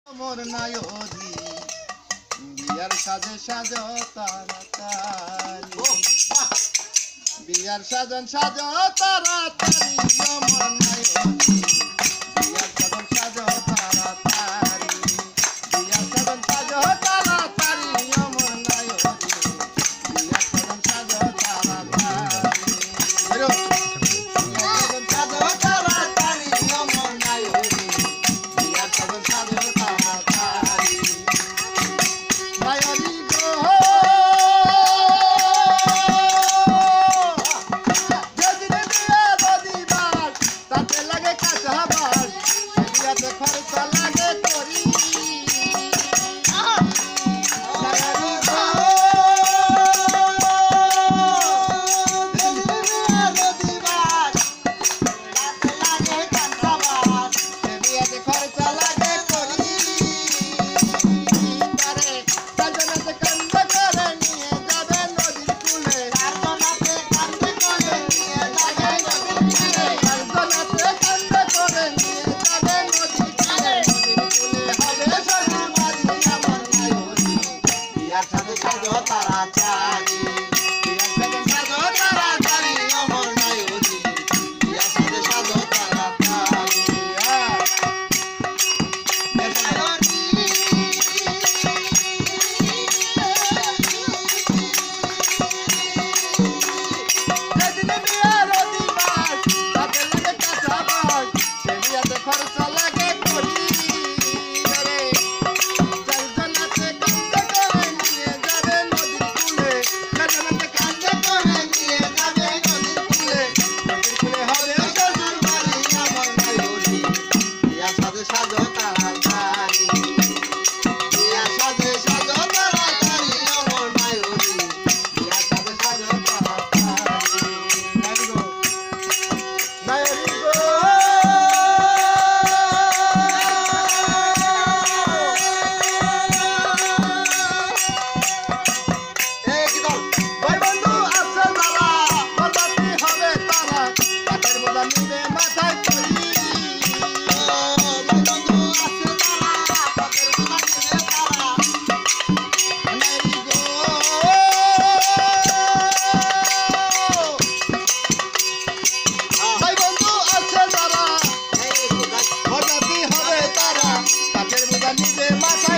মোর নায়রি বিয়ার সাজে সাজো তাড়াতাড়ি বিয়ার সাজন সাজো তাড়াতাড়ি মোর নায়রি বিয়ার সাজন সাজো তাড়াতাড়ি বিয়ার সাজন সাজো তাড়াতাড়ি মোর নায়রি বিয়ার সাজন সাজো তাড়াতাড়ি বেরো সাজন সাজো তাড়াতাড়ি মোর নায়রি বিয়ার সাজন সাজো তাড়াতাড়ি নায়রি গো যেদিনে বিয়া রবিবার তাতে লাগে কাঁচা বাস বিয়াতে খরচা লাগে করি নায়রি গো যেদিনে বিয়া রবিবার তাতে লাগে কাঁচা বাস বিয়াতে খরচা লাগে করি তারে সাজনাতে কান্দ করে নিয়ে যাবে নদীর কূলে সাজনাতে কান্দ করে নিয়ে যাবে নদীর কূলে সাজনাতে কান্দ করে নিয়ে যাবে নদীর কূলে হবে শ্বশুর বাড়ি আমার নায়রি বিয়ার সাথে সাজো তাড়াতাড়ি বিয়ার সাথে সাজো তাড়াতাড়ি আমার নায়রি বিয়ার সাথে সাজো তাড়াতাড়ি যেদিনে বিয়া রবিবার তাতে লাগে কাঁচা বাস সে বিয়াতে খরচা লাগে করি রে সাজনাতে কান্দ করে নিয়ে যাবে নদীর কূলে সাজনাতে কান্দ করে নিয়ে যাবে নদীর কূলে হবে শ্বশুর বাড়ি আমার নায়রি বিয়ার সাথে সাজো তাড়াতাড়ি বিয়ার সাথে সাজো তাড়াতাড়ি আমার নায়রি বিয়ার সাথে সাজো তাড়াতাড়ি নায়রি গো এই কি দল ভাই বন্ধু আছে যারা বরবাদি হবে তারা কাঠের বোঝা নিবে মাথায় করি ভাই বন্ধু আছে যারা কাঠের বোঝা নিবে তারা নায়রি গো ভাই বন্ধু আছে যারা বরবাদি হবে তারা কাঠের বোঝা নিবে মাথায়